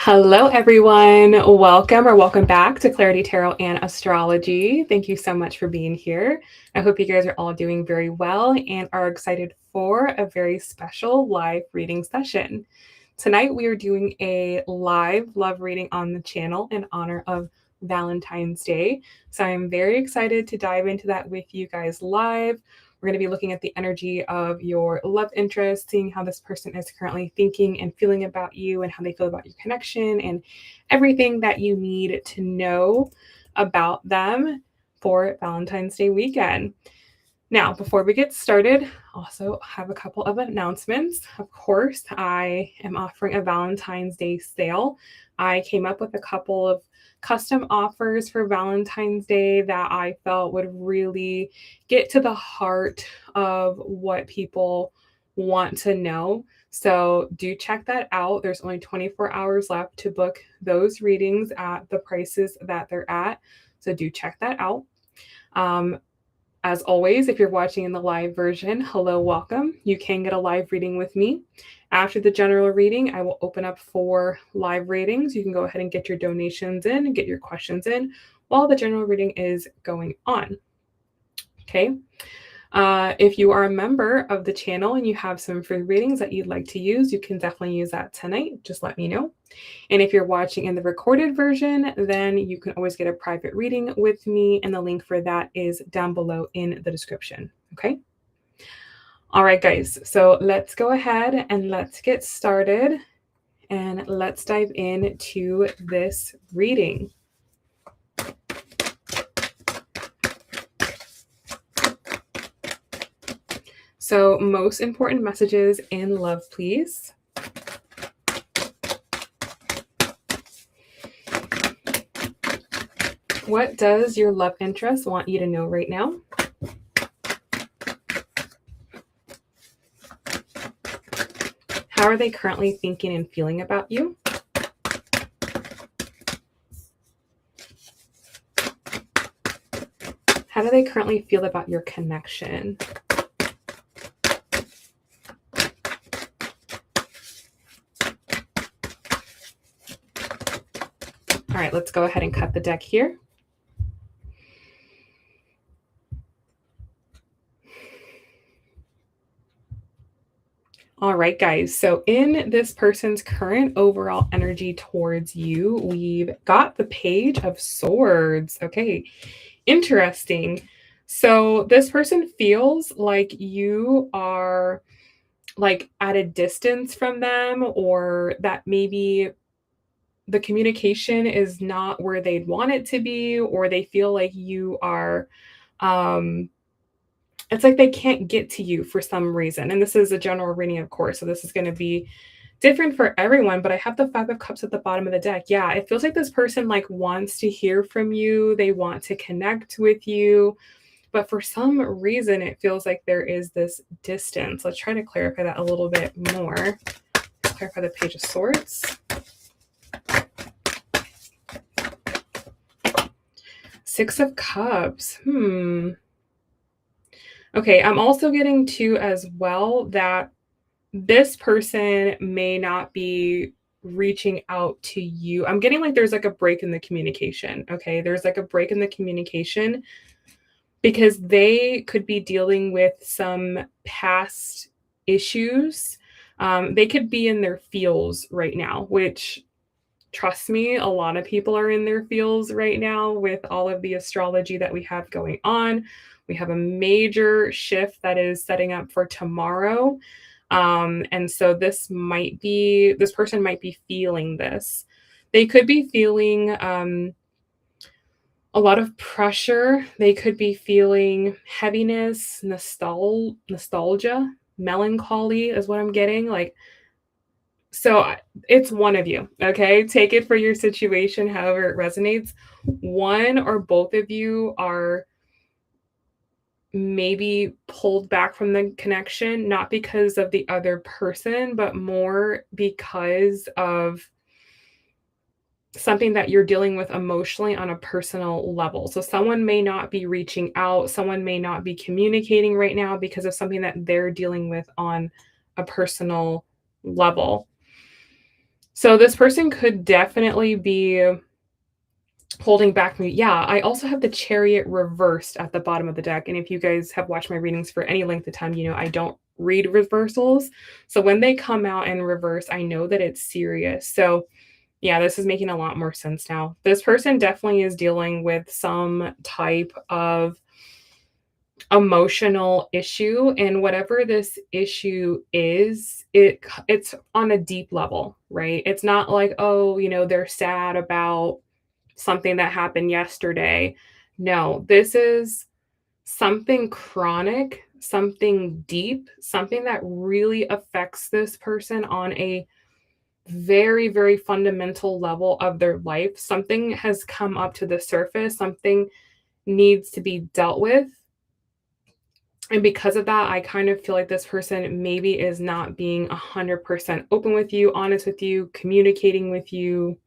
Hello, everyone. Welcome back to Clarity Tarot and Astrology. Thank you so much for being here. I hope you guys are all doing very well and are excited for a very special live reading session. Tonight, we are doing a live love reading on the channel in honor of Valentine's Day. So I'm very excited to dive into that with you guys live. We're going to be looking at the energy of your love interest, seeing how this person is currently thinking and feeling about you and how they feel about your connection and everything that you need to know about them for Valentine's Day weekend. Now, before we get started, also have a couple of announcements. Of course, I am offering a Valentine's Day sale. I came up with a couple of custom offers for Valentine's Day that I felt would really get to the heart of what people want to know. So do check that out. There's only 24 hours left to book those readings at the prices that they're at. So do check that out. As always, if you're watching in the live version, hello, welcome. You can get a live reading with me. After the general reading, I will open up for live readings. You can go ahead and get your donations in and get your questions in while the general reading is going on. Okay. If you are a member of the channel and you have some free readings that you'd like to use, you can definitely use that tonight. Just let me know. And if you're watching in the recorded version, then you can always get a private reading with me, and the link for that is down below in the description. Okay. All right, guys. So let's go ahead and let's get started, and let's dive into this reading. So, most important messages in love, please. What does your love interest want you to know right now? How are they currently thinking and feeling about you? How do they currently feel about your connection? All right, let's go ahead and cut the deck here. All right, guys. So in this person's current overall energy towards you, we've got the Page of Swords. Okay, interesting. So this person feels like you are like at a distance from them, or that maybe the communication is not where they'd want it to be, or they feel like you are it's like they can't get to you for some reason. And this is a general reading, of course, so this is going to be different for everyone, but I have the Five of Cups at the bottom of the deck. Yeah, it feels like this person like wants to hear from you. They want to connect with you, but for some reason it feels like there is this distance. Let's try to clarify that a little bit more. Clarify the Page of Swords. Six of Cups. Okay, I'm also getting to as well that this person may not be reaching out to you. I'm getting like there's like a break in the communication. Okay, there's like a break in the communication because they could be dealing with some past issues. They could be in their feels right now, which, trust me, a lot of people are in their feels right now with all of the astrology that we have going on. We have a major shift that is setting up for tomorrow. And so this person might be feeling this. They could be feeling a lot of pressure. They could be feeling heaviness, nostalgia, melancholy is what I'm getting. Like, so it's one of you, okay? Take it for your situation, however it resonates. One or both of you are maybe pulled back from the connection, not because of the other person, but more because of something that you're dealing with emotionally on a personal level. So someone may not be reaching out, someone may not be communicating right now because of something that they're dealing with on a personal level. So this person could definitely be holding back me. Yeah, I also have the Chariot reversed at the bottom of the deck, and if you guys have watched my readings for any length of time, you know I don't read reversals. So when they come out in reverse, I know that it's serious. So yeah, this is making a lot more sense now. This person definitely is dealing with some type of emotional issue, and whatever this issue is, it's on a deep level, right? It's not like, oh, they're sad about something that happened yesterday. No, this is something chronic, something deep, something that really affects this person on a very, very fundamental level of their life. Something has come up to the surface, something needs to be dealt with. And because of that, I kind of feel like this person maybe is not being 100% open with you, honest with you, communicating with you.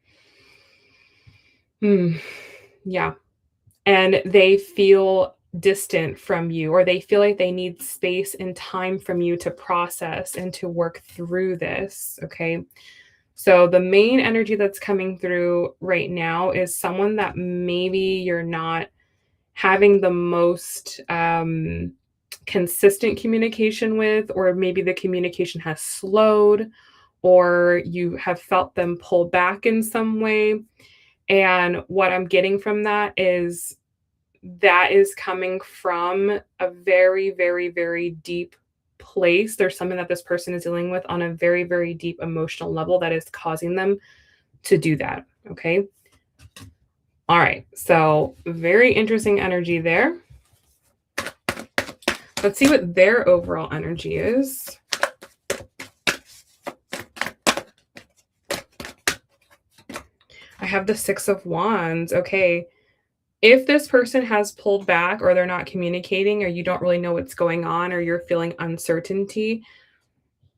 Yeah. And they feel distant from you, or they feel like they need space and time from you to process and to work through this. Okay. So the main energy that's coming through right now is someone that maybe you're not having the most consistent communication with, or maybe the communication has slowed, or you have felt them pull back in some way. And what I'm getting from that is coming from a very, very, very deep place. There's something that this person is dealing with on a very, very deep emotional level that is causing them to do that. Okay. All right. So, very interesting energy there. Let's see what their overall energy is. I have the Six of Wands. Okay. If this person has pulled back, or they're not communicating, or you don't really know what's going on, or you're feeling uncertainty,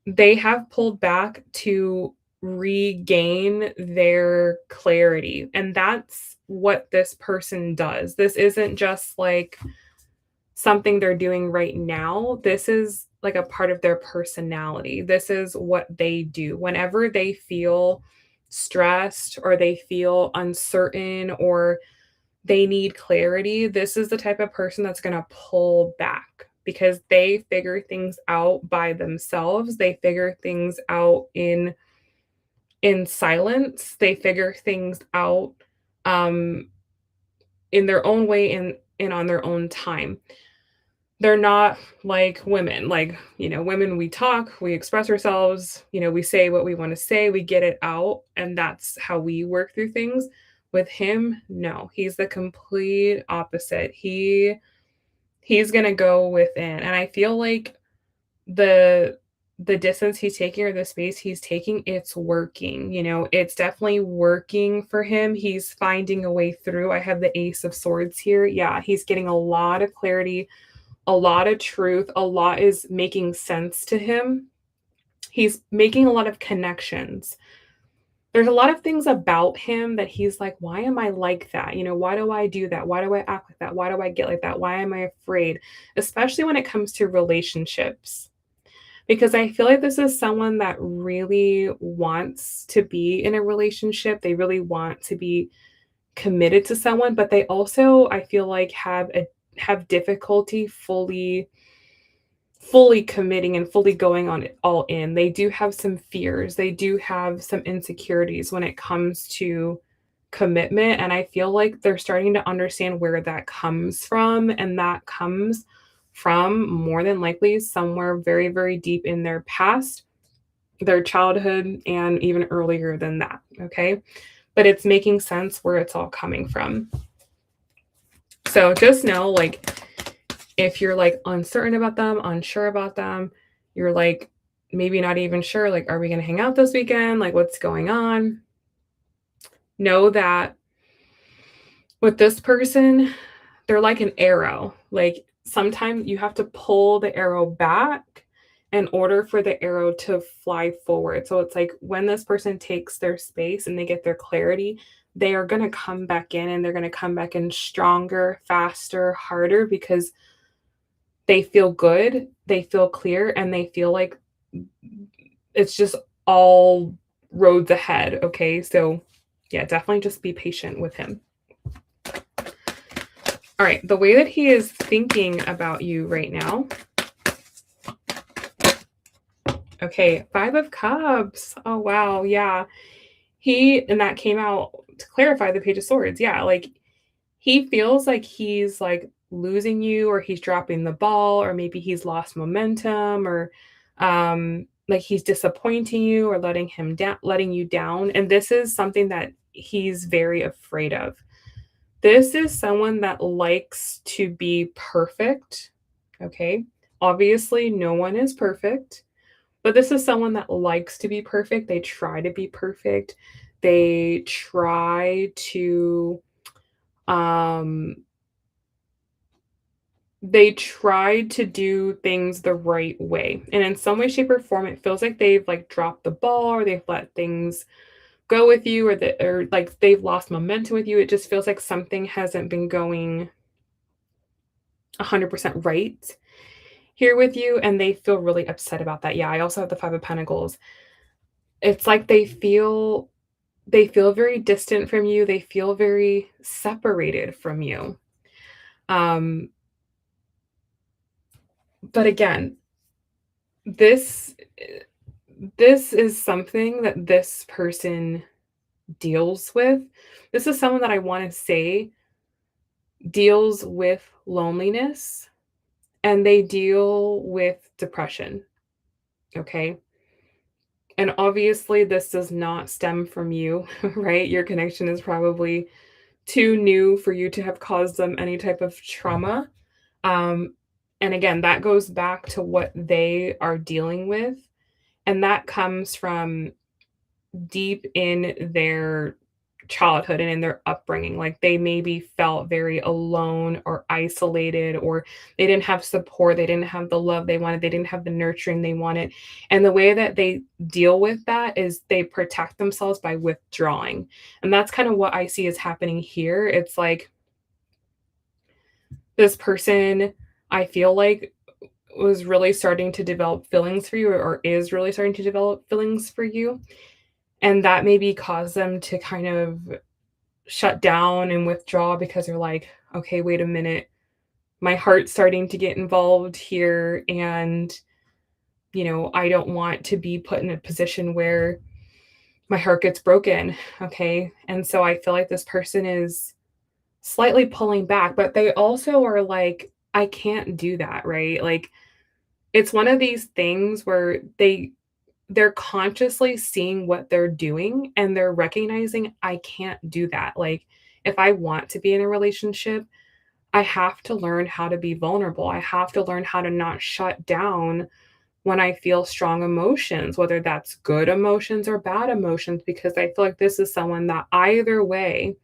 they have pulled back to regain their clarity. And that's what this person does. This isn't just like something they're doing right now. This is like a part of their personality. This is what they do. Whenever they feel stressed, or they feel uncertain, or they need clarity, this is the type of person that's going to pull back, because they figure things out by themselves. They figure things out in silence. They figure things out um in their own way, and on their own time. They're not like women. Like, women, we talk, we express ourselves, we say what we want to say, we get it out, and that's how we work through things. With him, no, he's the complete opposite. He's going to go within, and I feel like the the distance he's taking, or the space he's taking, it's working. It's definitely working for him. He's finding a way through. I have the Ace of Swords here. Yeah, he's getting a lot of clarity, a lot of truth, a lot is making sense to him. He's making a lot of connections. There's a lot of things about him that he's like, why am I like that? Why do I do that? Why do I act like that? Why do I get like that? Why am I afraid? Especially when it comes to relationships. Because I feel like this is someone that really wants to be in a relationship. They really want to be committed to someone, but they also, I feel like, have difficulty fully committing and fully going on it all in. They do have some fears. They do have some insecurities when it comes to commitment. And I feel like they're starting to understand where that comes from. And that comes from, more than likely, somewhere very, very deep in their past, their childhood, and even earlier than that. Okay. But it's making sense where it's all coming from. So just know, like, if you're like uncertain about them, unsure about them, you're like maybe not even sure, like, are we going to hang out this weekend? Like, what's going on? Know that with this person, they're like an arrow. Like, sometimes you have to pull the arrow back in order for the arrow to fly forward. So it's like when this person takes their space and they get their clarity, they are going to come back in, and they're going to come back in stronger, faster, harder, because they feel good, they feel clear, and they feel like it's just all roads ahead, okay? So, yeah, definitely just be patient with him. All right, the way that he is thinking about you right now. Okay, 5 of Cups. Oh, wow, yeah. And that came out to clarify the Page of Swords. Yeah, like he feels like he's like losing you, or he's dropping the ball, or maybe he's lost momentum, or like he's disappointing you or letting you down. And this is something that he's very afraid of. This is someone that likes to be perfect. Okay. Obviously, no one is perfect, but this is someone that likes to be perfect. They try to be perfect. They try to um they tried to do things the right way. And in some way, shape, or form, it feels like they've like dropped the ball, or they've let things go with you, or like they've lost momentum with you. It just feels like something hasn't been going 100% right here with you, and they feel really upset about that. Yeah, I also have the 5 of Pentacles. It's like they feel very distant from you. They feel very separated from you. Um but again, this this is something that this person deals with. This is someone that I want to say deals with loneliness, and they deal with depression. Okay. And obviously, this does not stem from you, right? Your connection is probably too new for you to have caused them any type of trauma. Um, and again, that goes back to what they are dealing with. And that comes from deep in their childhood and in their upbringing. Like they maybe felt very alone or isolated, or they didn't have support, they didn't have the love they wanted, they didn't have the nurturing they wanted. And the way that they deal with that is they protect themselves by withdrawing. And that's kind of what I see is happening here. It's like this person, I feel like, was really starting to develop feelings for you, or is really starting to develop feelings for you. And that maybe caused them to kind of shut down and withdraw, because they're like, okay, wait a minute. My heart's starting to get involved here. And, I don't want to be put in a position where my heart gets broken. Okay. And so I feel like this person is slightly pulling back, but they also are like, I can't do that. Right. Like, it's one of these things where they're consciously seeing what they're doing, and they're recognizing, I can't do that. Like, if I want to be in a relationship, I have to learn how to be vulnerable. I have to learn how to not shut down when I feel strong emotions, whether that's good emotions or bad emotions, because I feel like this is someone that either way,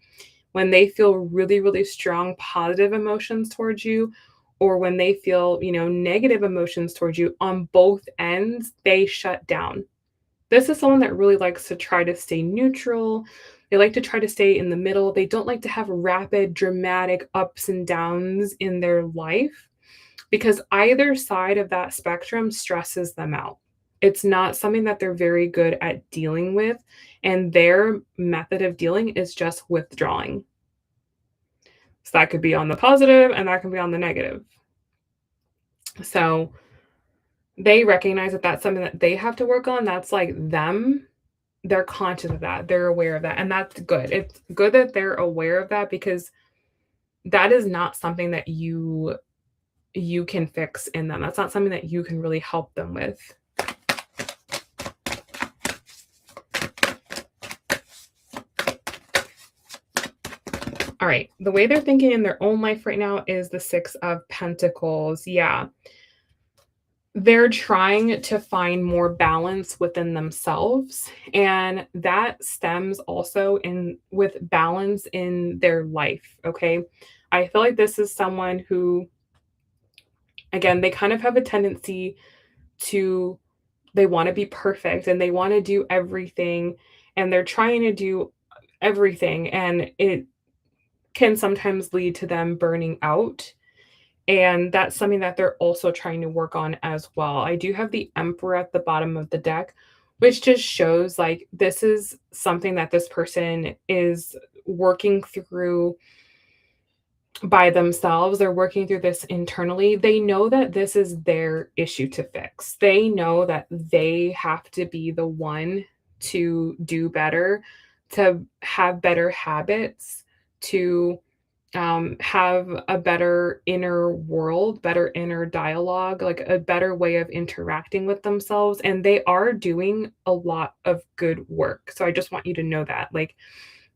when they feel really, really strong positive emotions towards you, or when they feel, negative emotions towards you, on both ends, they shut down. This is someone that really likes to try to stay neutral. They like to try to stay in the middle. They don't like to have rapid, dramatic ups and downs in their life, because either side of that spectrum stresses them out. It's not something that they're very good at dealing with. And their method of dealing is just withdrawing. So that could be on the positive, and that can be on the negative. So they recognize that that's something that they have to work on. That's like them. They're conscious of that. They're aware of that. And that's good. It's good that they're aware of that, because that is not something that you can fix in them. That's not something that you can really help them with. All right. The way they're thinking in their own life right now is the 6 of Pentacles. Yeah. They're trying to find more balance within themselves, and that stems also in with balance in their life. Okay. I feel like this is someone who, again, they kind of have a tendency to, they want to be perfect, and they want to do everything, and they're trying to do everything, and it can sometimes lead to them burning out. And that's something that they're also trying to work on as well. I do have the Emperor at the bottom of the deck, which just shows like this is something that this person is working through by themselves. They're working through this internally. They know that this is their issue to fix. They know that they have to be the one to do better, to have better habits, to have a better inner world, better inner dialogue, like a better way of interacting with themselves. And they are doing a lot of good work. So I just want you to know that. Like,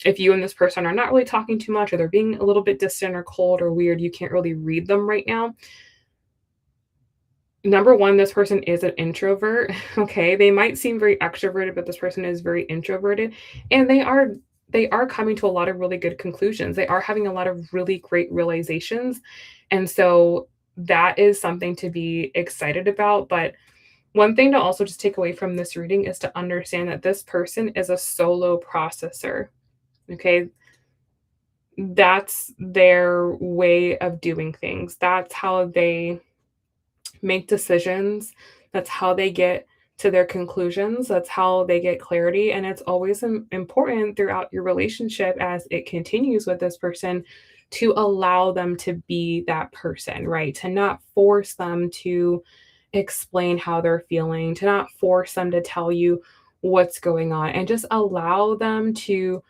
if you and this person are not really talking too much, or they're being a little bit distant or cold or weird, you can't really read them right now. Number one, this person is an introvert. Okay. They might seem very extroverted, but this person is very introverted. And they are coming to a lot of really good conclusions. They are having a lot of really great realizations. And so that is something to be excited about. But one thing to also just take away from this reading is to understand that this person is a solo processor. Okay. That's their way of doing things. That's how they make decisions. That's how they get to their conclusions. That's how they get clarity. And it's always important throughout your relationship as it continues with this person to allow them to be that person, right? To not force them to explain how they're feeling, to not force them to tell you what's going on, and just allow them to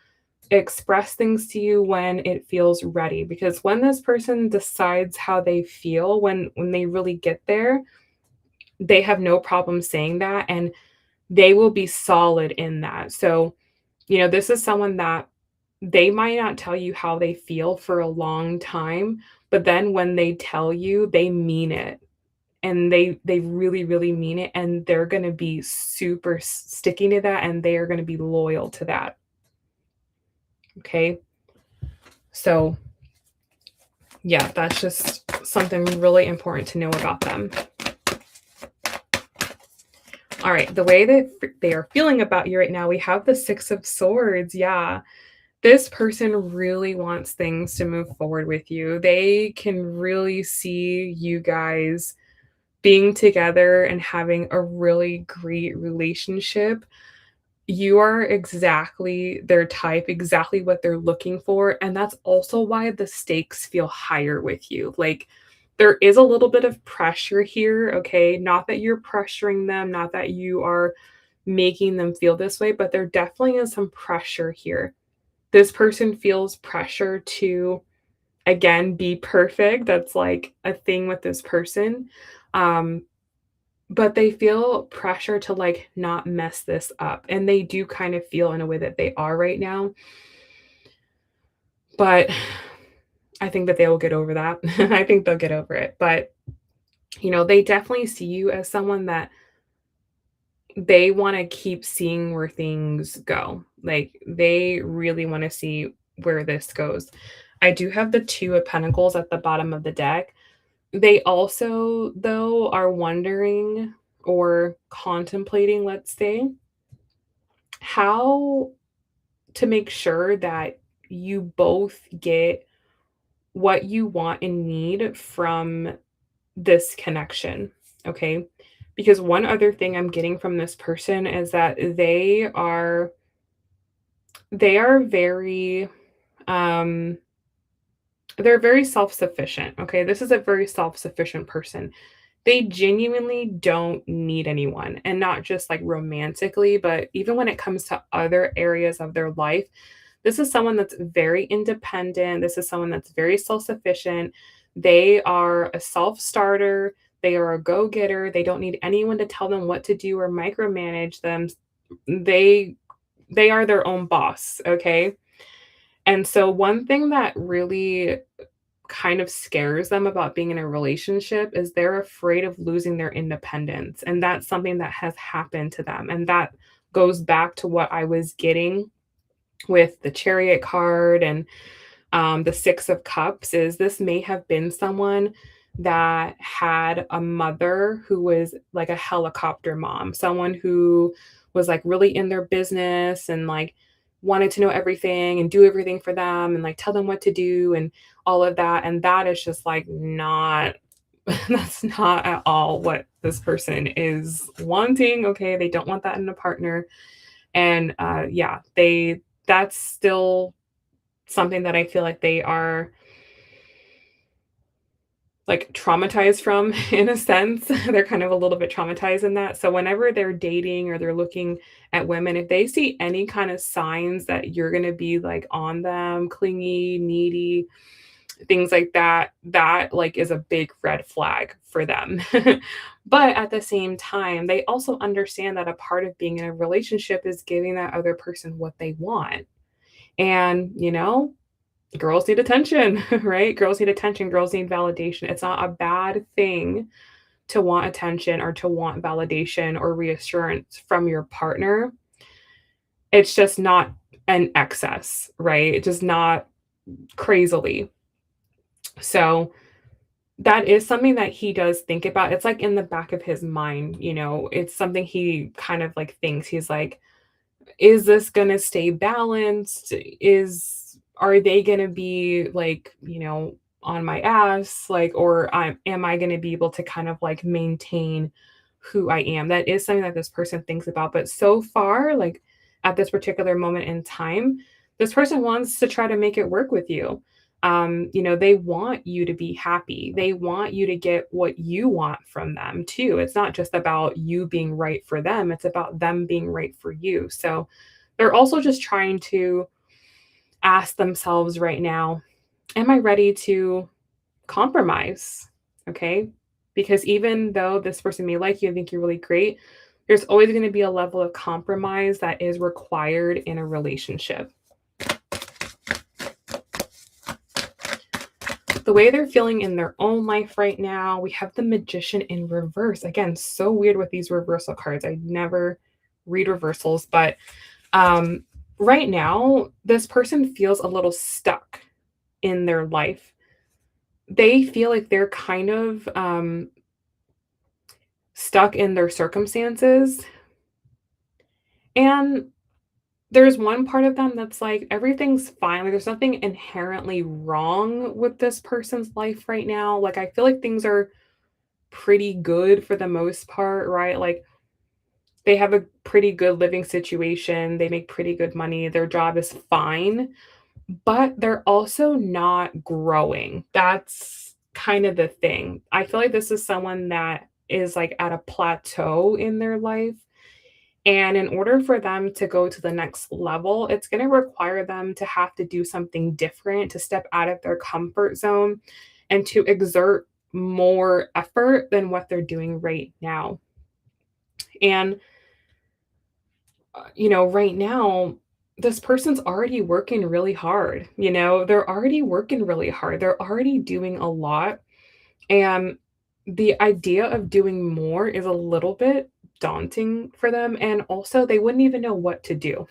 express things to you when it feels ready. Because when this person decides how they feel, when they really get there, they have no problem saying that, and they will be solid in that. So, this is someone that they might not tell you how they feel for a long time, but then when they tell you, they mean it. And they really, really mean it, and they're going to be super sticking to that, and they are going to be loyal to that. Okay? So, yeah, that's just something really important to know about them. All right, the way that they are feeling about you right now, we have the Six of Swords. Yeah. This person really wants things to move forward with you. They can really see you guys being together and having a really great relationship. You are exactly their type, exactly what they're looking for, and that's also why the stakes feel higher with you. Like, there is a little bit of pressure here, okay? Not that you're pressuring them, not that you are making them feel this way, but there definitely is some pressure here. This person feels pressure to, again, be perfect. That's like a thing with this person. Um, but they feel pressure to, like, not mess this up, and they do kind of feel in a way that they are right now, but I think that they will get over that. I think they'll get over it, but, they definitely see you as someone that they wanna keep seeing where things go. Like, they really wanna see where this goes. I do have the 2 of Pentacles at the bottom of the deck. They also, though, are wondering or contemplating, let's say, how to make sure that you both get what you want and need from this connection, okay? Because one other thing I'm getting from this person is that they are very um they're very self-sufficient, okay? This is a very self-sufficient person. They genuinely don't need anyone, and not just like romantically, but even when it comes to other areas of their life. This is someone that's very independent. This is someone that's very self-sufficient. They are a self-starter. They are a go-getter. They don't need anyone to tell them what to do or micromanage them. They they are their own boss, okay? And so one thing that really kind of scares them about being in a relationship is they're afraid of losing their independence, and that's something that has happened to them, and that goes back to what I was getting with the Chariot card and the Six of Cups. Is this may have been someone that had a mother who was like a helicopter mom, someone who was like really in their business and like wanted to know everything and do everything for them and like tell them what to do and all of that. And that is just like not That's not at all what this person is wanting. Okay, they don't want that in a partner. And yeah, that's still something that I feel like they are like traumatized from in a sense. They're kind of a little bit traumatized in that. So whenever they're dating or they're looking at women, if they see any kind of signs that you're going to be like on them, clingy, needy, things like that, that like is a big red flag for them. But at the same time, they also understand that a part of being in a relationship is giving that other person what they want. And, girls need attention, right? Girls need attention, girls need validation. It's not a bad thing to want attention or to want validation or reassurance from your partner. It's just not an excess, right? It's just not crazily. So that is something that he does think about. It's like in the back of his mind, it's something he kind of like thinks. He's like, is this gonna stay balanced? Are they gonna be like, on my ass? Like, or am I gonna be able to kind of like maintain who I am? That is something that this person thinks about. But so far, like at this particular moment in time, this person wants to try to make it work with you. They want you to be happy. They want you to get what you want from them too. It's not just about you being right for them, it's about them being right for you. So they're also just trying to ask themselves right now, am I ready to compromise? Okay. Because even though this person may like you and think you're really great, there's always going to be a level of compromise that is required in a relationship. The way they're feeling in their own life right now, we have the Magician in reverse. Again, so weird with these reversal cards. I never read reversals, but um, right now, this person feels a little stuck in their life. They feel like they're kind of stuck in their circumstances. And there's one part of them that's like, everything's fine. Like, there's nothing inherently wrong with this person's life right now. Like, I feel like things are pretty good for the most part, right? Like, they have a pretty good living situation. They make pretty good money. Their job is fine, but they're also not growing. That's kind of the thing. I feel like this is someone that is like at a plateau in their life. And in order for them to go to the next level, it's going to require them to have to do something different, to step out of their comfort zone and to exert more effort than what they're doing right now. And, right now, this person's already working really hard. They're already working really hard. They're already doing a lot. And the idea of doing more is a little bit daunting for them, and also they wouldn't even know what to do.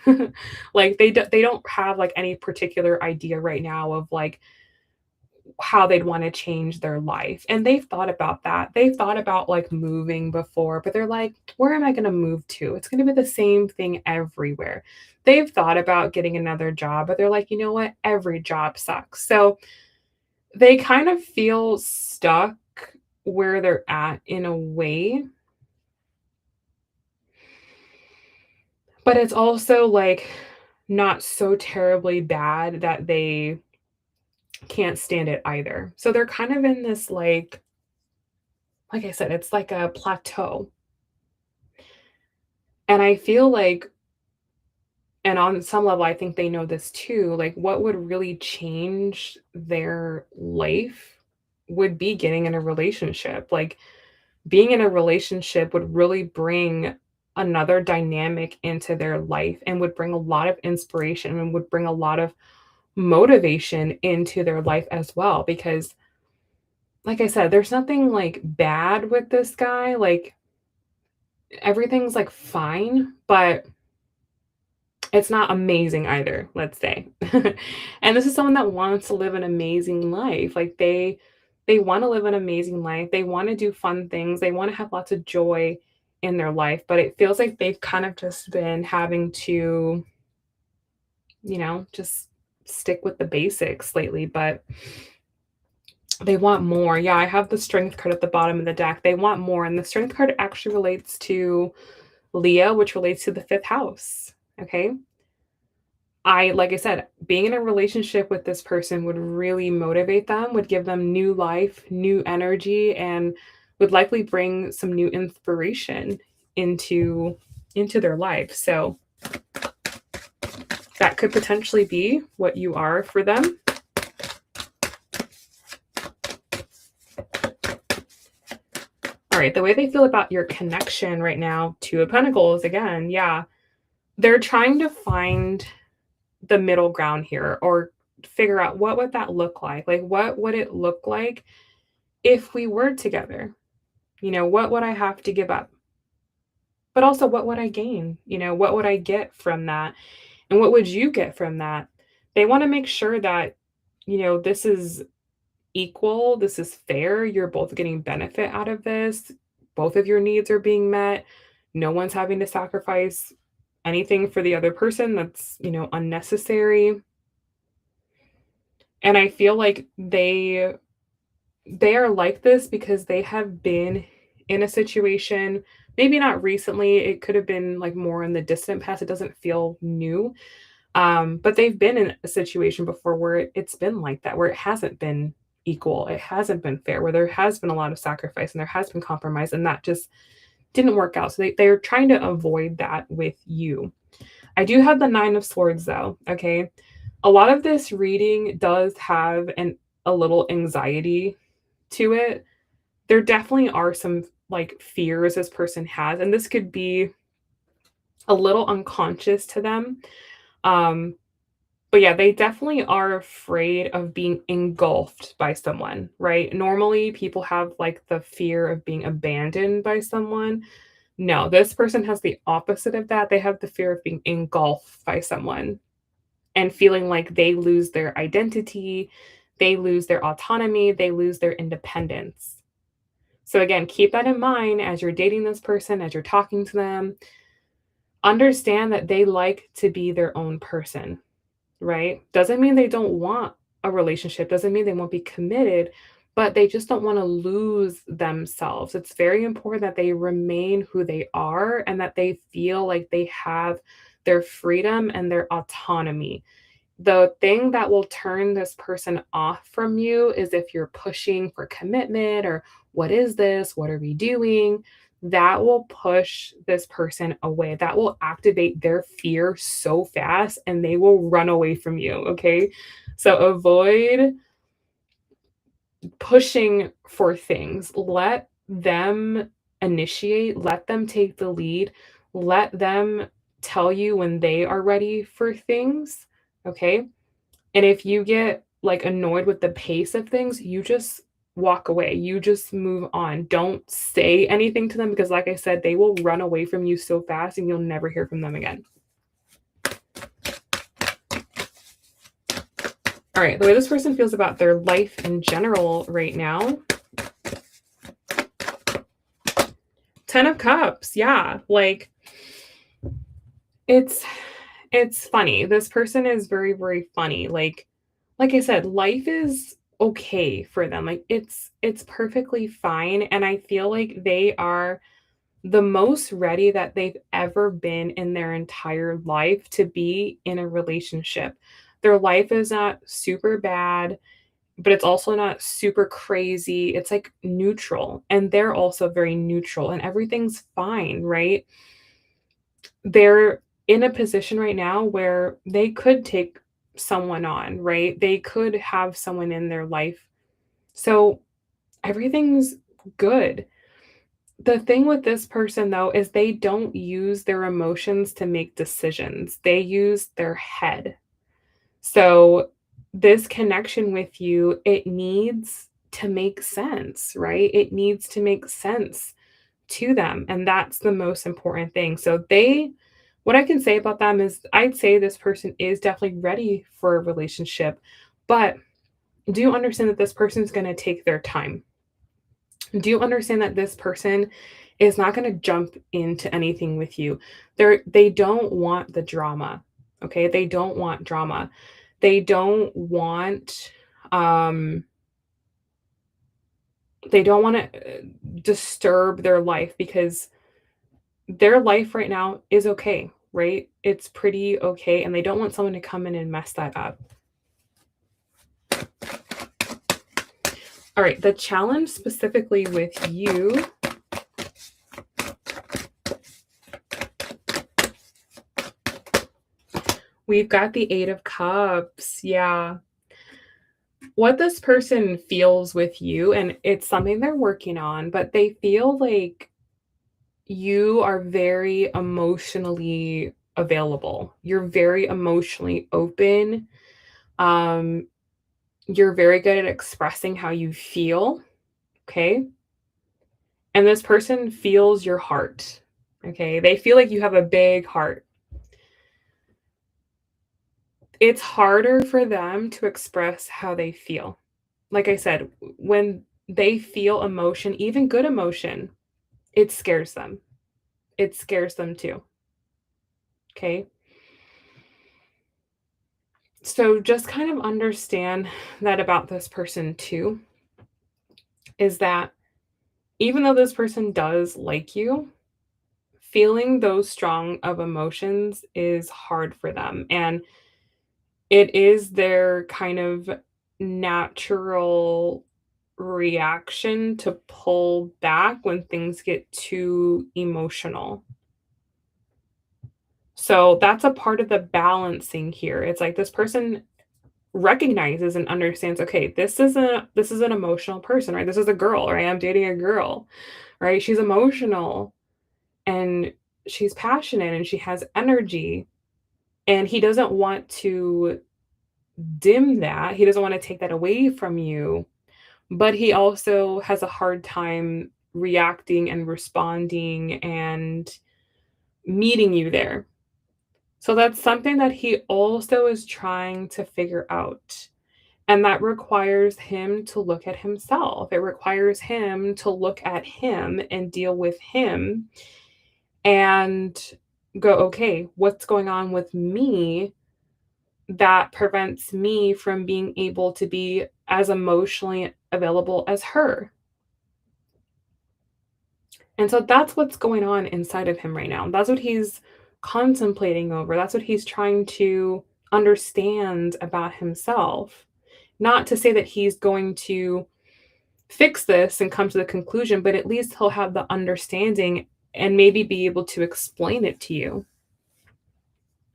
Like, they don't have, like, any particular idea right now of, like, how they'd wanna change their life, and they've thought about that. They've thought about, like, moving before, but they're like, "Where am I gonna move to? It's gonna be the same thing everywhere." They've thought about getting another job, but they're like, "You know what? Every job sucks." So, they kind of feel stuck where they're at in a way, but it's also, like, not so terribly bad that they can't stand it either. So they're kind of in this, like I said, it's like a plateau, and I feel like, and on some level, I think they know this too, like, what would really change their life would be getting in a relationship. Like, being in a relationship would really bring another dynamic into their life and would bring a lot of inspiration and would bring a lot of motivation into their life as well. Because, like I said, there's nothing like bad with this guy. Like, everything's like fine, but it's not amazing either, let's say. And this is someone that wants to live an amazing life. Like, they wanna live an amazing life. They wanna do fun things. They wanna have lots of joy in their life, but it feels like they've kind of just been having to, just stick with the basics lately. But They want more. Yeah, I have the strength card at the bottom of the deck. They want more. And the strength card actually relates to Leo, which relates to the fifth house. Okay. Like I said, being in a relationship with this person would really motivate them, would give them new life, new energy, and would likely bring some new inspiration into their life. So that could potentially be what you are for them. All right, the way they feel about your connection right now, Two of Pentacles again, yeah. They're trying to find the middle ground here, or figure out what would that look like? Like, what would it look like if we were together? What would I have to give up? But also, what would I gain? What would I get from that? And what would you get from that? They want to make sure that, this is equal, this is fair, you're both getting benefit out of this, both of your needs are being met, no one's having to sacrifice anything for the other person that's, unnecessary. And I feel like they are like this because they have been in a situation, maybe not recently, it could have been like more in the distant past, it doesn't feel new. But they've been in a situation before where it's been like that, where it hasn't been equal, it hasn't been fair, where there has been a lot of sacrifice and there has been compromise, and that just didn't work out. So they're trying to avoid that with you. I do have the Nine of Swords though. Okay. A lot of this reading does have a little anxiety to it. There definitely are some like fears this person has, and this could be a little unconscious to them. Um, But yeah, they definitely are afraid of being engulfed by someone, right? Normally, people have like the fear of being abandoned by someone. No, this person has the opposite of that. They have the fear of being engulfed by someone and feeling like they lose their identity, they lose their autonomy, they lose their independence. So, again, keep that in mind as you're dating this person, as you're talking to them. Understand that they like to be their own person, right? Doesn't mean they don't want a relationship, doesn't mean they won't be committed, but they just don't want to lose themselves. It's very important that they remain who they are and that they feel like they have their freedom and their autonomy. The thing that will turn this person off from you is if you're pushing for commitment or what is this? What are we doing? That will push this person away. That will activate their fear so fast and they will run away from you. Okay. So avoid pushing for things. Let them initiate, let them take the lead, let them tell you when they are ready for things. Okay. And if you get like annoyed with the pace of things, you just walk away. You just move on. Don't say anything to them because, like I said, they will run away from you so fast and you'll never hear from them again. All right, the way this person feels about their life in general right now. 10 of Cups. Yeah, like it's funny. This person is very, very funny. Like I said, life is okay for them. Like it's perfectly fine. And I feel like they are the most ready that they've ever been in their entire life to be in a relationship. Their life is not super bad, but it's also not super crazy. It's like neutral. And they're also very neutral and everything's fine, right? They're in a position right now where they could take someone on, right? They could have someone in their life. So everything's good. The thing with this person, though, is they don't use their emotions to make decisions, they use their head. So this connection with you, it needs to make sense, right? It needs to make sense to them. And that's the most important thing. So what I can say about them is I'd say this person is definitely ready for a relationship, but do you understand that this person is going to take their time? Do you understand that this person is not going to jump into anything with you? They don't want the drama. Okay? They don't want drama. They don't want They don't want to disturb their life because their life right now is okay, right? It's pretty okay, and they don't want someone to come in and mess that up. All right, the challenge specifically with you. We've got the Eight of Cups. Yeah. What this person feels with you, and it's something they're working on, but they feel like you are very emotionally available. You're very emotionally open. Um, you're very good at expressing how you feel. Okay. And this person feels your heart. Okay. They feel like you have a big heart. It's harder for them to express how they feel. Like I said, when they feel emotion, even good emotion, it scares them. It scares them too. Okay. So just kind of understand that about this person too, is that even though this person does like you, feeling those strong of emotions is hard for them. And it is their kind of natural reaction to pull back when things get too emotional. So that's a part of the balancing here. It's like this person recognizes and understands, okay, this is an emotional person, right? This is a girl, right? I'm dating a girl, right? She's emotional and she's passionate and she has energy. And he doesn't want to dim that. He doesn't want to take that away from you, but he also has a hard time reacting and responding and meeting you there. So that's something that he also is trying to figure out. And that requires him to look at himself. It requires him to look at him and deal with him and go, okay, what's going on with me that prevents me from being able to be as emotionally available as her? And so that's what's going on inside of him right now. That's what he's contemplating over. That's what he's trying to understand about himself. Not to say that he's going to fix this and come to the conclusion, but at least he'll have the understanding and maybe be able to explain it to you,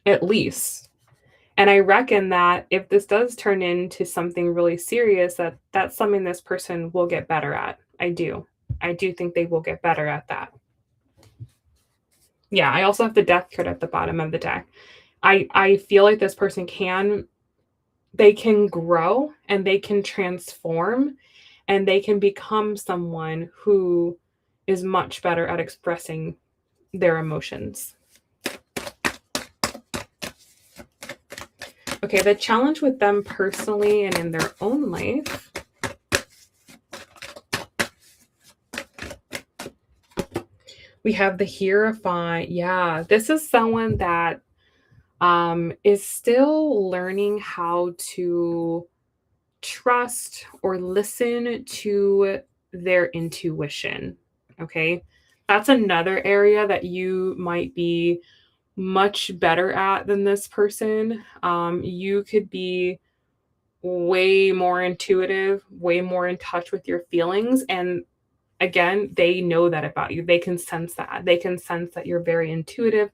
at least. And I reckon that if this does turn into something really serious, that's something this person will get better at. I do. I do think they will get better at that. Yeah, I also have the death card at the bottom of the deck. I feel like this person they can grow and they can transform and they can become someone who is much better at expressing their emotions. Okay, the challenge with them personally and in their own life. We have the Hierophant. Yeah, this is someone that is still learning how to trust or listen to their intuition. Okay. That's another area that you might be much better at than this person. You could be way more intuitive, way more in touch with your feelings. And again, they know that about you. They can sense that. They can sense that you're very intuitive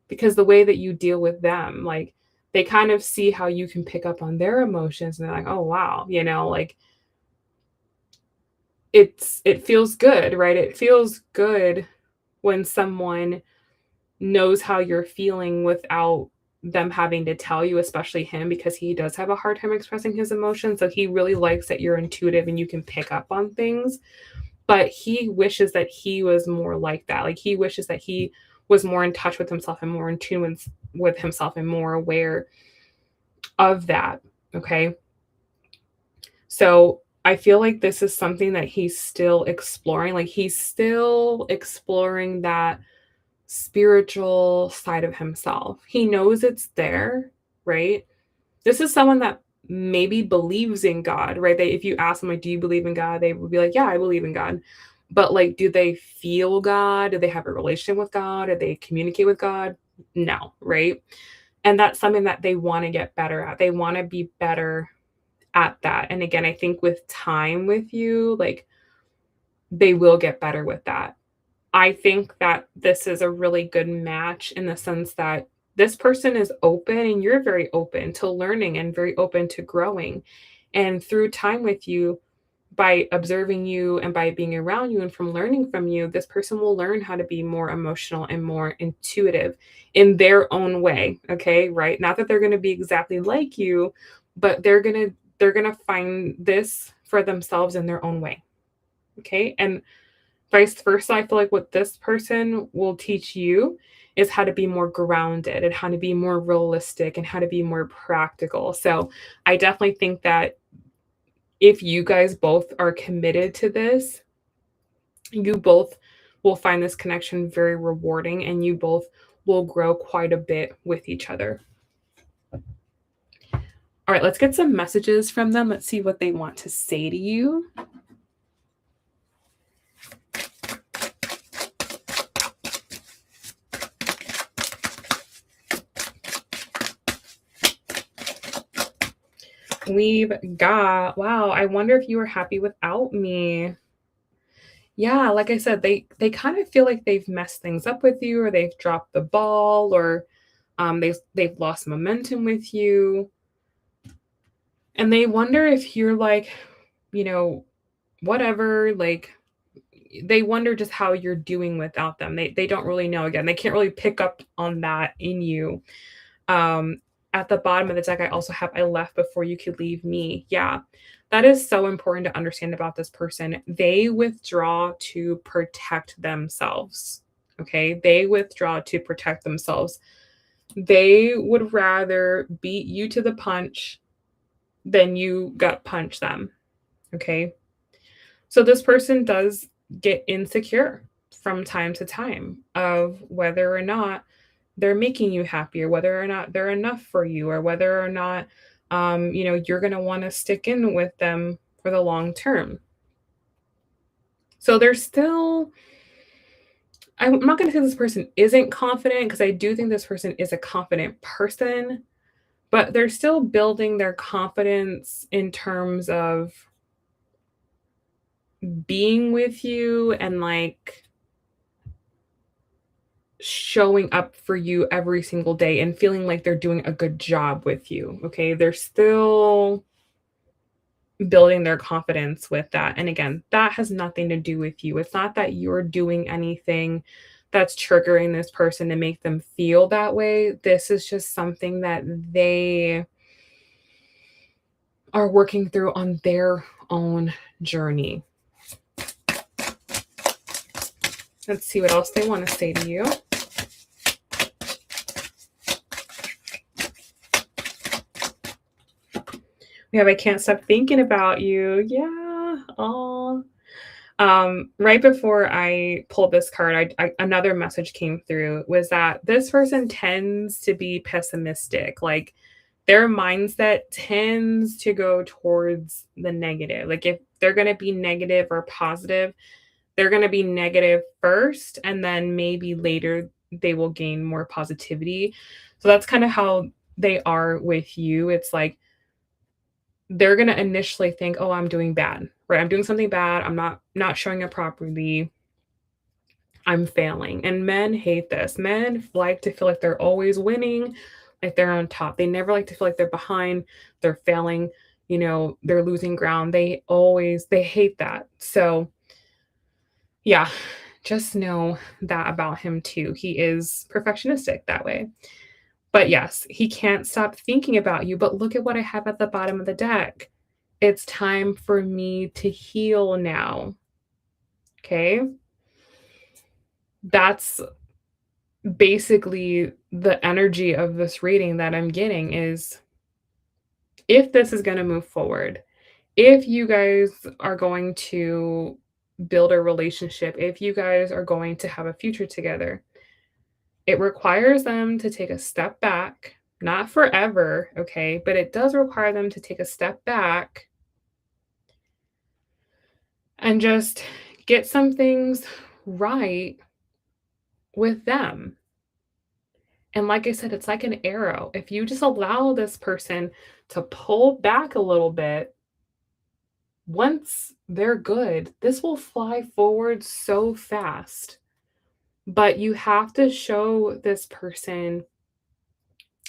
because the way that you deal with them, like they kind of see how you can pick up on their emotions and they're like, oh, wow, like it feels good, right? It feels good when someone knows how you're feeling without them having to tell you, especially him, because he does have a hard time expressing his emotions. So he really likes that you're intuitive and you can pick up on things. But he wishes that he was more like that. Like he wishes that he was more in touch with himself and more in tune with himself and more aware of that. Okay. So I feel like this is something that he's still exploring. Like he's still exploring that spiritual side of himself. He knows it's there, right? This is someone that maybe believes in God, right? If you ask them, like, do you believe in God? They would be like, yeah, I believe in God. But like, do they feel God? Do they have a relationship with God? Do they communicate with God? No, right? And that's something that they want to get better at. They want to be better at that. And again, I think with time with you, like, they will get better with that. I think that this is a really good match in the sense that this person is open and you're very open to learning and very open to growing. And through time with you, by observing you and by being around you and from learning from you, this person will learn how to be more emotional and more intuitive in their own way. Okay. Right. Not that they're going to be exactly like you, but they're going to find this for themselves in their own way. Okay. And vice versa, I feel like what this person will teach you is how to be more grounded and how to be more realistic and how to be more practical. So I definitely think that if you guys both are committed to this, you both will find this connection very rewarding and you both will grow quite a bit with each other. All right, let's get some messages from them. Let's see what they want to say to you. We've got, wow, I wonder if you were happy without me. Yeah, like I said, they kind of feel like they've messed things up with you or they've dropped the ball or they've lost momentum with you. And they wonder if you're like, you know, whatever, like they wonder just how you're doing without them. They don't really know. Again, they can't really pick up on that in you. Um, at the bottom of the deck, I also have I left before you could leave me. Yeah, that is so important to understand about this person. They withdraw to protect themselves. Okay, they withdraw to protect themselves. They would rather beat you to the punch than you gut punch them. Okay, so this person does get insecure from time to time of whether or not they're making you happy or whether or not they're enough for you or whether or not you're going to want to stick in with them for the long term. So there's still, I'm not going to say this person isn't confident because I do think this person is a confident person, but they're still building their confidence in terms of being with you and like showing up for you every single day and feeling like they're doing a good job with you. Okay. They're still building their confidence with that. And again, that has nothing to do with you. It's not that you're doing anything that's triggering this person to make them feel that way. This is just something that they are working through on their own journey. Let's see what else they want to say to you. We have I can't stop thinking about you. Yeah. Oh. Right before I pulled this card, another message came through was that this person tends to be pessimistic. Like their mindset tends to go towards the negative. Like if they're going to be negative or positive, they're going to be negative first, and then maybe later they will gain more positivity. So that's kind of how they are with you. It's like they're going to initially think, "Oh, I'm doing bad." Right? I'm doing something bad. I'm not showing up properly. I'm failing. And men hate this. Men like to feel like they're always winning, like they're on top. They never like to feel like they're behind, they're failing, they're losing ground. They hate that. So, yeah, just know that about him too. He is perfectionistic that way. But yes, he can't stop thinking about you. But look at what I have at the bottom of the deck. It's time for me to heal now. Okay. That's basically the energy of this reading that I'm getting is if this is going to move forward, if you guys are going to build a relationship, if you guys are going to have a future together, it requires them to take a step back, not forever, okay? But it does require them to take a step back and just get some things right with them. And like I said, it's like an arrow. If you just allow this person to pull back a little bit, once they're good, this will fly forward so fast. But you have to show this person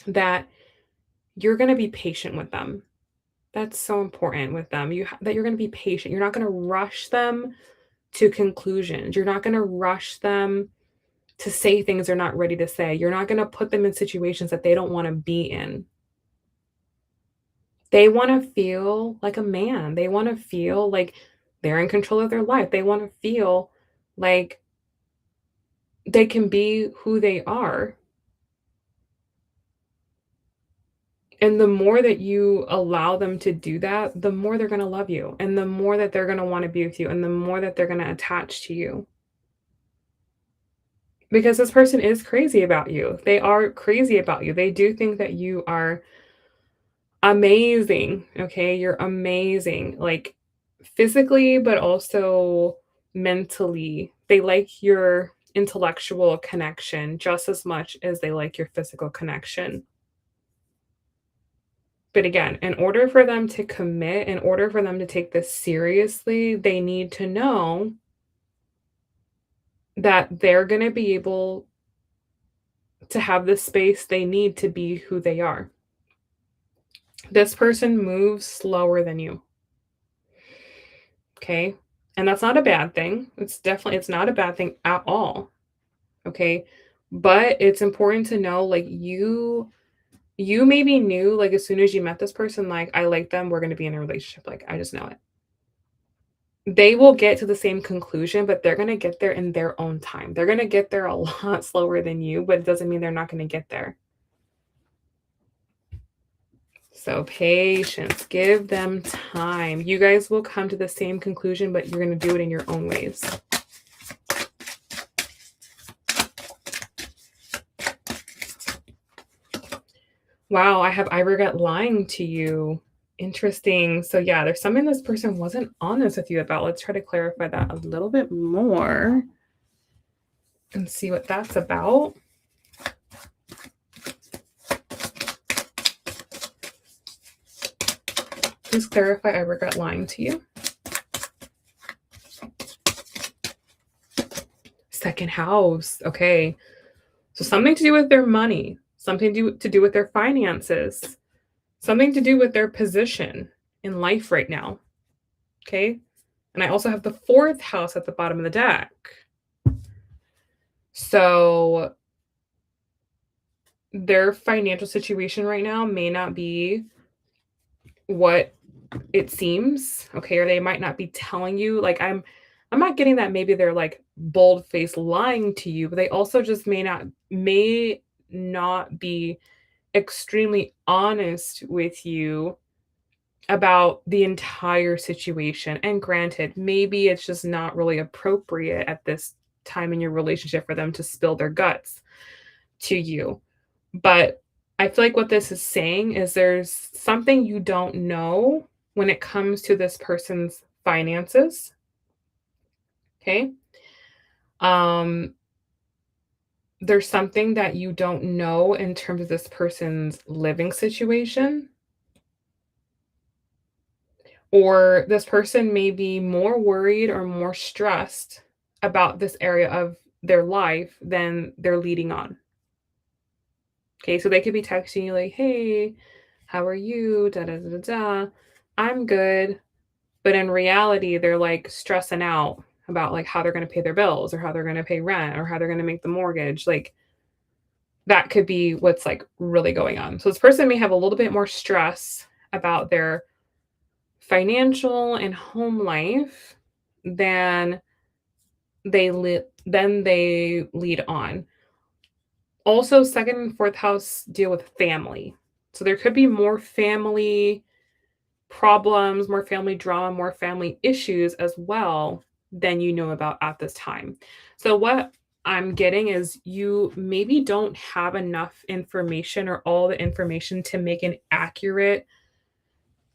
that you're going to be patient with them. That's so important with them. That you're going to be patient. You're not going to rush them to conclusions. You're not going to rush them to say things they're not ready to say. You're not going to put them in situations that they don't want to be in. They want to feel like a man. They want to feel like they're in control of their life. They want to feel like they can be who they are. And the more that you allow them to do that, the more they're going to love you and the more that they're going to want to be with you and the more that they're going to attach to you. Because this person is crazy about you. They are crazy about you. They do think that you are amazing, okay? You're amazing, like, physically, but also mentally. They like your intellectual connection just as much as they like your physical connection. But again, in order for them to commit, in order for them to take this seriously, they need to know that they're gonna be able to have the space they need to be who they are. This person moves slower than you. Okay. And that's not a bad thing. It's not a bad thing at all. Okay. But it's important to know, like, you maybe knew, like, as soon as you met this person, like, I like them, we're gonna be in a relationship. Like, I just know it. They will get to the same conclusion, but they're gonna get there in their own time. They're gonna get there a lot slower than you, but it doesn't mean they're not gonna get there. So patience, give them time. You guys will come to the same conclusion, but you're going to do it in your own ways. Wow, I have I regret lying to you. Interesting. So yeah, there's something this person wasn't honest with you about. Let's try to clarify that a little bit more and see what that's about. Please clarify, I regret lying to you. Second house. Okay. So something to do with their money, something to do with their finances, something to do with their position in life right now. Okay. And I also have the fourth house at the bottom of the deck. So their financial situation right now may not be what it seems. Okay. Or they might not be telling you. Like, I'm not getting that maybe they're like bold faced lying to you, but they also just may not be extremely honest with you about the entire situation. And granted, maybe it's just not really appropriate at this time in your relationship for them to spill their guts to you. But I feel like what this is saying is there's something you don't know when it comes to this person's finances. Okay. Um, there's something that you don't know in terms of this person's living situation. Or this person may be more worried or more stressed about this area of their life than they're leading on. Okay, so they could be texting you like, "Hey, how are you? Da da da da da. I'm good." But in reality, they're like stressing out about like how they're going to pay their bills or how they're going to pay rent or how they're going to make the mortgage. Like, that could be what's like really going on. So this person may have a little bit more stress about their financial and home life than they lead on. Also, second and fourth house deal with family. So there could be more family problems, more family drama, more family issues as well than you know about at this time. So what I'm getting is you maybe don't have enough information or all the information to make an accurate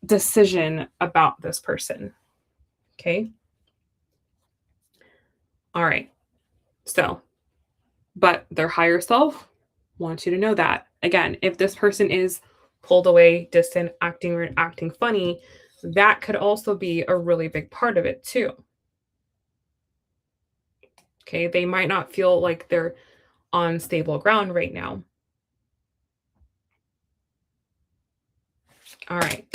decision about this person. Okay. All right. So, but their higher self wants you to know that. Again, if this person is pulled away, distant, acting weird, acting funny, that could also be a really big part of it too. Okay. They might not feel like they're on stable ground right now. All right.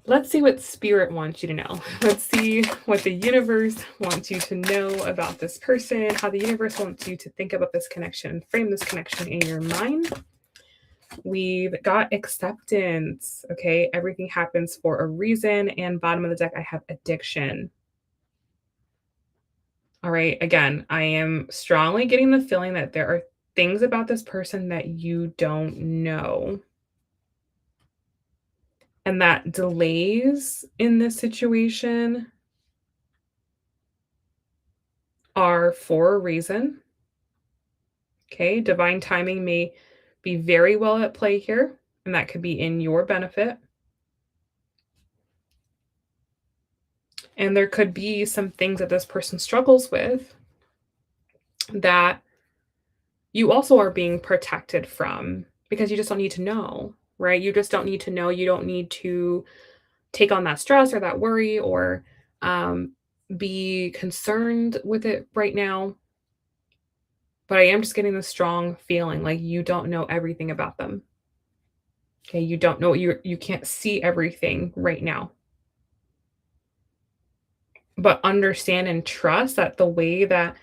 Let's see what spirit wants you to know. Let's see what the universe wants you to know about this person, how the universe wants you to think about this connection and frame this connection in your mind. We've got acceptance. Okay. Everything happens for a reason. And bottom of the deck, I have addiction. All right. Again, I am strongly getting the feeling that there are things about this person that you don't know. And that delays in this situation are for a reason. Okay. Divine timing may be very well at play here, and that could be in your benefit. And there could be some things that this person struggles with that you also are being protected from because you just don't need to know, right? You just don't need to know. You don't need to take on that stress or that worry or um, be concerned with it right now. But I am just getting this strong feeling like you don't know everything about them. Okay, you don't know, you can't see everything right now. But understand and trust that the way that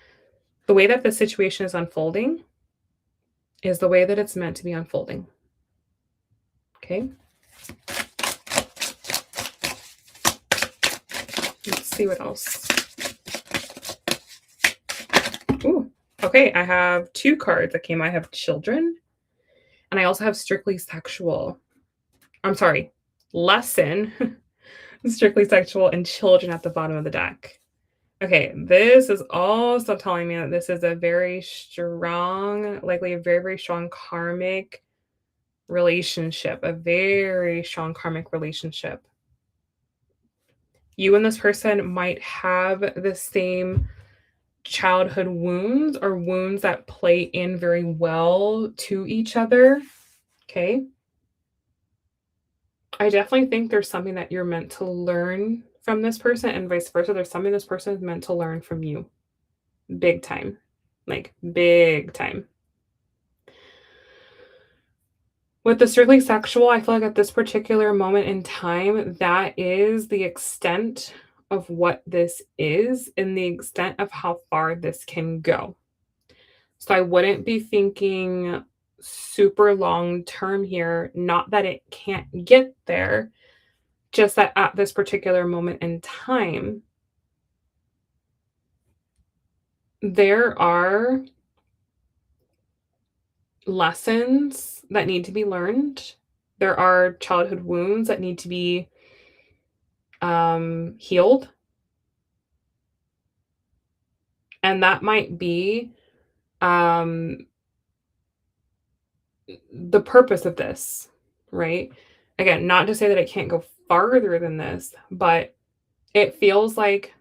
the situation is unfolding is the way that it's meant to be unfolding. Okay? Let's see what else. Ooh, okay, I have 2 cards that came. I have children, and I also have strictly sexual. I'm sorry, lesson, strictly sexual, and children at the bottom of the deck. Okay, this is also telling me that this is a very strong, likely a very, very strong karmic relationship, a very strong karmic relationship. You and this person might have the same childhood wounds or wounds that play in very well to each other. Okay. I definitely think there's something that you're meant to learn from this person, and vice versa. There's something this person is meant to learn from you. Big time. Like, big time. With the strictly sexual, I feel like at this particular moment in time, that is the extent of what this is and the extent of how far this can go. So I wouldn't be thinking super long term here. Not that it can't get there, just that at this particular moment in time, there are lessons that need to be learned. There are childhood wounds that need to be healed. And that might be um, the purpose of this, right? Again, not to say that it can't go farther than this, but it feels like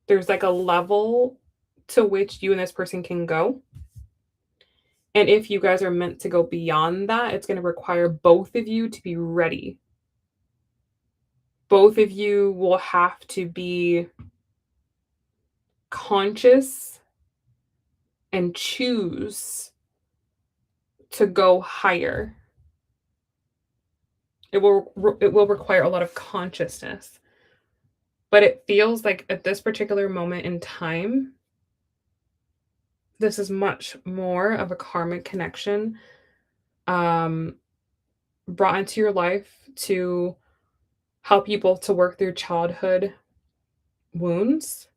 there's like a level to which you and this person can go. And if you guys are meant to go beyond that, it's going to require both of you to be ready. Both of you will have to be conscious and choose to go higher. It will require a lot of consciousness. But it feels like at this particular moment in time, this is much more of a karmic connection um, brought into your life to help you both to work through childhood wounds.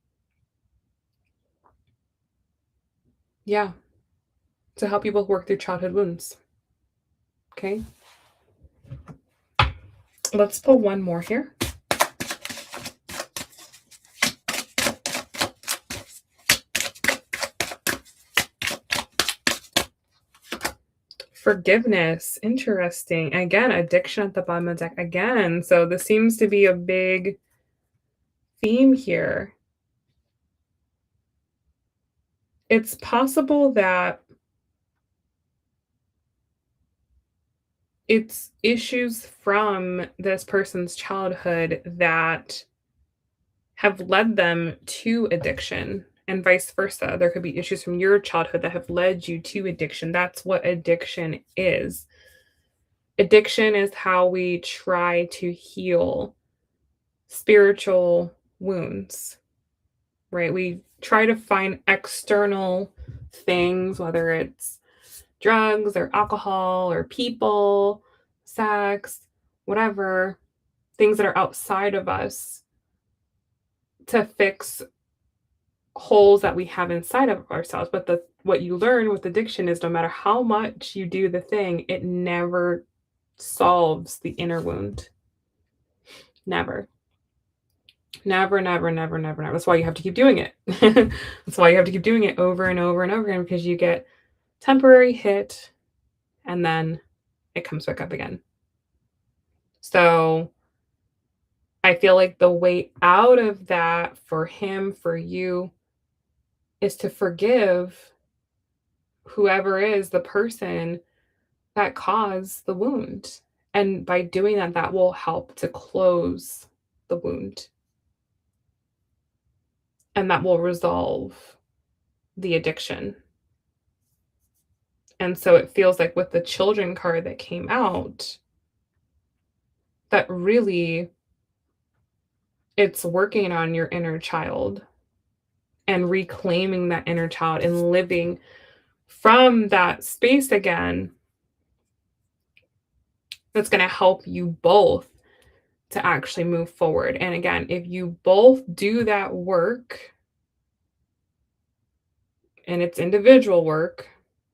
Yeah, to help you both work through childhood wounds. Okay. Let's pull one more here. Forgiveness. Interesting. Again, addiction at the bottom of the deck again. So this seems to be a big theme here. It's possible that it's issues from this person's childhood that have led them to addiction and vice versa. There could be issues from your childhood that have led you to addiction. That's what addiction is. Addiction is how we try to heal spiritual wounds, right? We try to find external things, whether it's drugs or alcohol or people, sex, whatever, things that are outside of us to fix holes that we have inside of ourselves. But what you learn with addiction is no matter how much you do the thing, it never solves the inner wound. Never. Never, never, never, never, never. That's why you have to keep doing it. That's why you have to keep doing it over and over and over again, because you get temporary hit and then it comes back up again. So I feel like the way out of that for him, for you, is to forgive whoever is the person that caused the wound. And by doing that, that will help to close the wound. And that will resolve the addiction. And so it feels like with the children card that came out, that really it's working on your inner child and reclaiming that inner child and living from that space again. That's going to help you both to actually move forward. And again, if you both do that work, and it's individual work,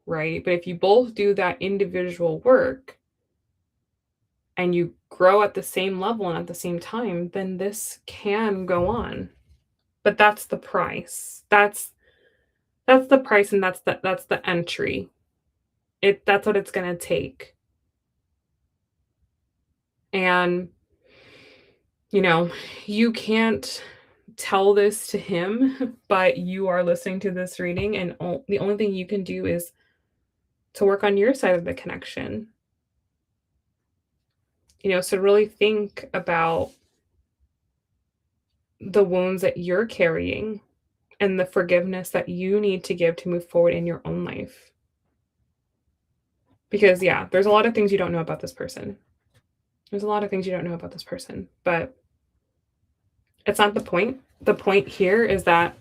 right? But if you both do that individual work and you grow at the same level and at the same time, then this can go on. But that's the price. That's the price, and that's the entry. That's what it's going to take. And you can't tell this to him, but you are listening to this reading, and the only thing you can do is to work on your side of the connection. So really think about the wounds that you're carrying and the forgiveness that you need to give to move forward in your own life. Because yeah, there's a lot of things you don't know about this person. There's a lot of things you don't know about this person, but it's not the point. The point here is that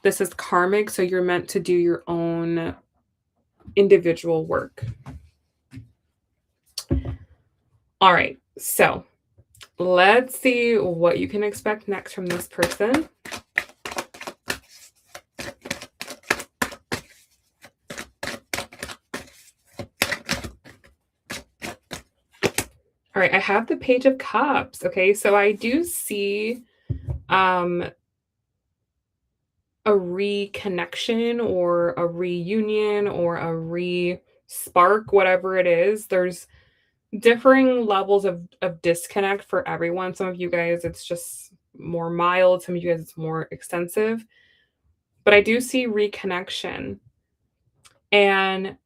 this is karmic, so you're meant to do your own individual work. All right, so let's see what you can expect next from this person. All right, I have the Page of Cups. Okay, so I do see a reconnection or a reunion or a re-spark, whatever it is. There's differing levels of disconnect for everyone. Some of you guys, it's just more mild. Some of you guys, it's more extensive. But I do see reconnection. And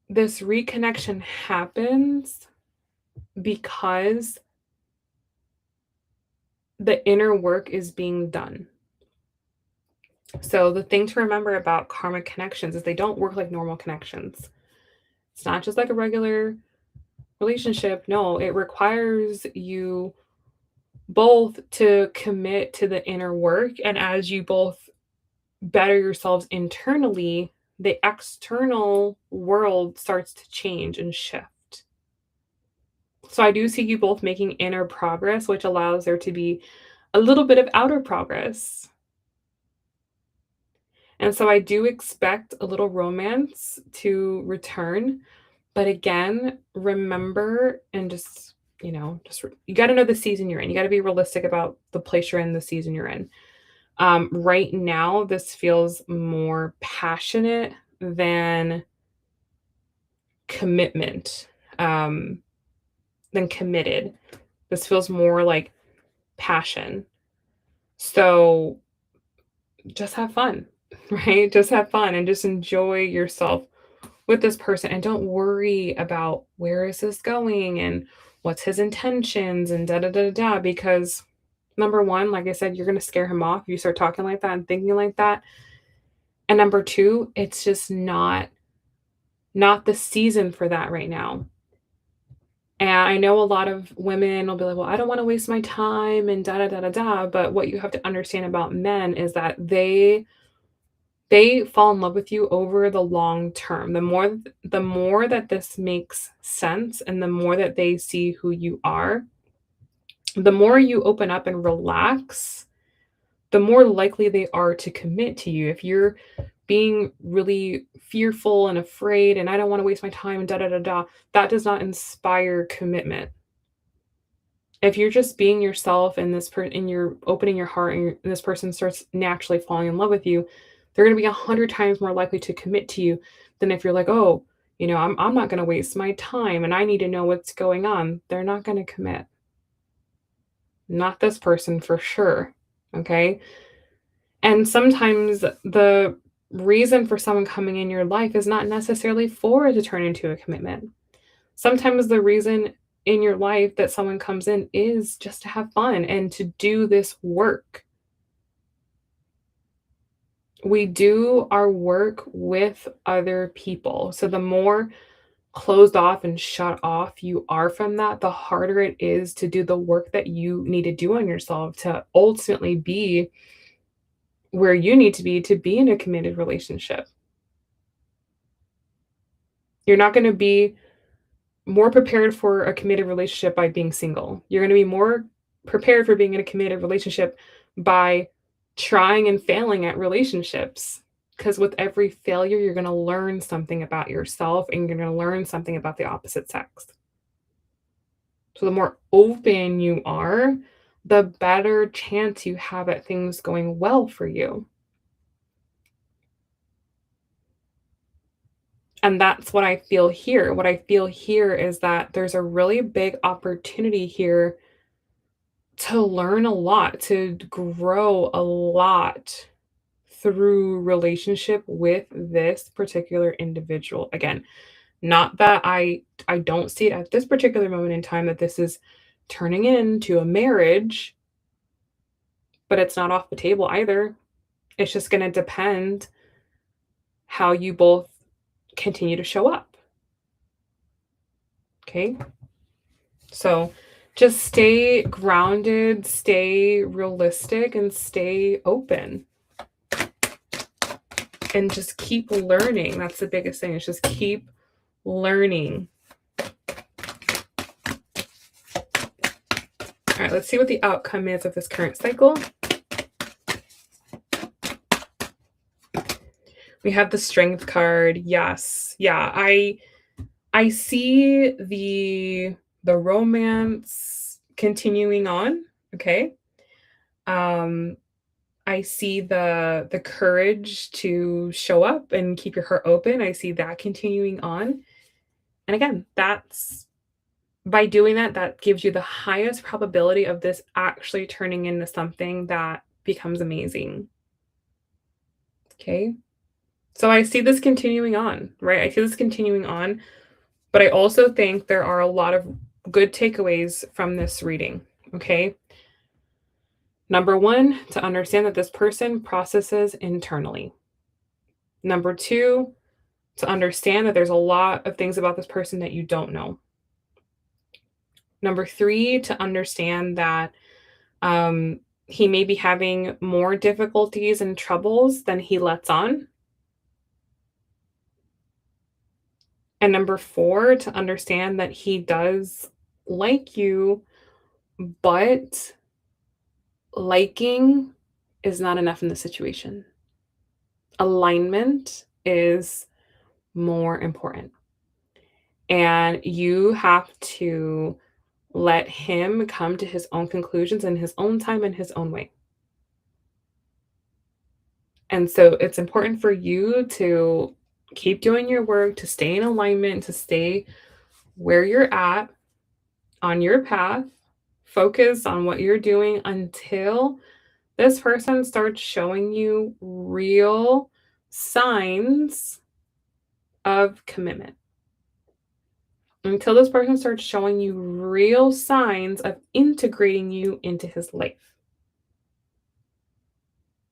this reconnection happens because the inner work is being done. So the thing to remember about karmic connections is they don't work like normal connections. It's not just like a regular relationship. No, it requires you both to commit to the inner work. And as you both better yourselves internally, the external world starts to change and shift. So I do see you both making inner progress, which allows there to be a little bit of outer progress. And so I do expect a little romance to return. But again, remember and just you got to know the season you're in. You got to be realistic about the place you're in, the season you're in. Right now, this feels more passionate than commitment than committed. This feels more like passion. So just have fun, right? Just have fun and just enjoy yourself with this person, and don't worry about where is this going and what's his intentions and da da da da, because number one, like I said, you're going to scare him off if you start talking like that and thinking like that. And number two, it's just not the season for that right now. And I know a lot of women will be like, well, I don't want to waste my time and da da da da da. But what you have to understand about men is that they fall in love with you over the long term. The more that this makes sense and the more that they see who you are, the more you open up and relax, the more likely they are to commit to you. If you're being really fearful and afraid and I don't want to waste my time and da da da da, that does not inspire commitment. If you're just being yourself and and you're opening your heart and this person starts naturally falling in love with you, they're going to be 100 times more likely to commit to you than if you're like, oh, I'm not going to waste my time and I need to know what's going on. They're not going to commit. Not this person for sure. Okay. And sometimes the reason for someone coming in your life is not necessarily for it to turn into a commitment. Sometimes the reason in your life that someone comes in is just to have fun and to do this work. We do our work with other people. So the more closed off and shut off you are from that, the harder it is to do the work that you need to do on yourself to ultimately be where you need to be in a committed relationship. You're not going to be more prepared for a committed relationship by being single. You're going to be more prepared for being in a committed relationship by trying and failing at relationships. Because with every failure, you're going to learn something about yourself and you're going to learn something about the opposite sex. So the more open you are, the better chance you have at things going well for you. And that's what I feel here. What I feel here is that there's a really big opportunity here to learn a lot, to grow a lot through relationship with this particular individual. Again, not that I don't see it at this particular moment in time that this is turning into a marriage, but it's not off the table either. It's just going to depend how you both continue to show up. Okay? So just stay grounded, stay realistic, and stay open. And just keep learning. That's the biggest thing. Is just keep learning. All right, let's see what the outcome is of this current cycle. We have the Strength card. Yes. Yeah, I see the romance continuing on, okay? I see the courage to show up and keep your heart open. I see that continuing on. And again, that's by doing that, that gives you the highest probability of this actually turning into something that becomes amazing. Okay? So I see this continuing on, right? I see this continuing on, but I also think there are a lot of good takeaways from this reading, okay? Number one, to understand that this person processes internally. Number two, to understand that there's a lot of things about this person that you don't know. Number three, to understand that he may be having more difficulties and troubles than he lets on. And number four, to understand that he does like you, but liking is not enough in the situation. Alignment is more important. And you have to let him come to his own conclusions in his own time and his own way. And so it's important for you to keep doing your work, to stay in alignment, to stay where you're at on your path. Focus on what you're doing until this person starts showing you real signs of commitment. Until this person starts showing you real signs of integrating you into his life,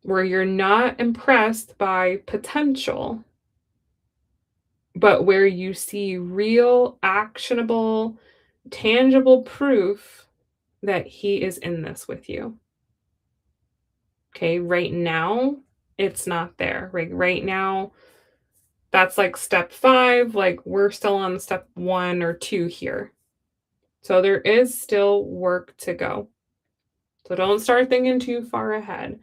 where you're not impressed by potential, but where you see real, actionable, tangible proof that he is in this with you. Okay, right now, it's not there. Right now, that's like step 5. Like we're still on step 1 or 2 here. So there is still work to go. So don't start thinking too far ahead.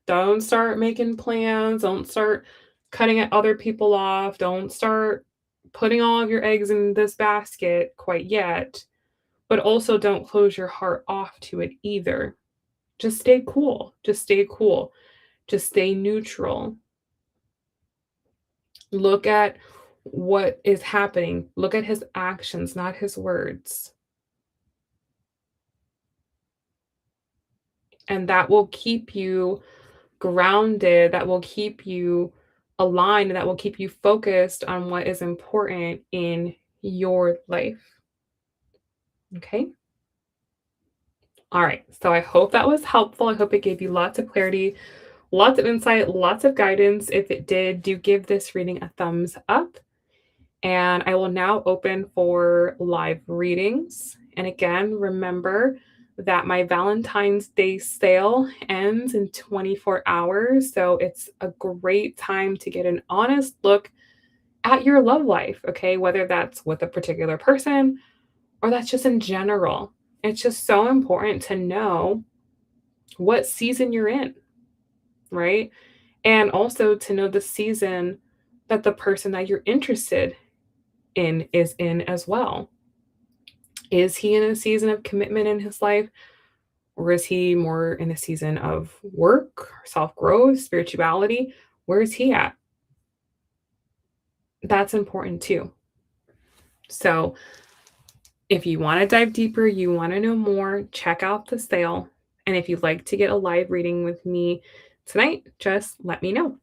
Don't start making plans. Don't start cutting at other people off. Don't start putting all of your eggs in this basket quite yet. But also don't close your heart off to it either. Just stay cool. Just stay cool. Just stay neutral. Look at what is happening. Look at his actions, not his words. And that will keep you grounded, that will keep you aligned, and that will keep you focused on what is important in your life. Okay? All right. So I hope that was helpful. I hope it gave you lots of clarity, lots of insight, lots of guidance. If it did, do give this reading a thumbs up. And I will now open for live readings. And again, remember that my Valentine's Day sale ends in 24 hours. So it's a great time to get an honest look at your love life, okay? Whether that's with a particular person or that's just in general. It's just so important to know what season you're in, right? And also to know the season that the person that you're interested in is in as well. Is he in a season of commitment in his life? Or is he more in a season of work, self growth, spirituality? Where is he at? That's important too. So, if you want to dive deeper, you want to know more, check out the sale. And if you'd like to get a live reading with me tonight, just let me know.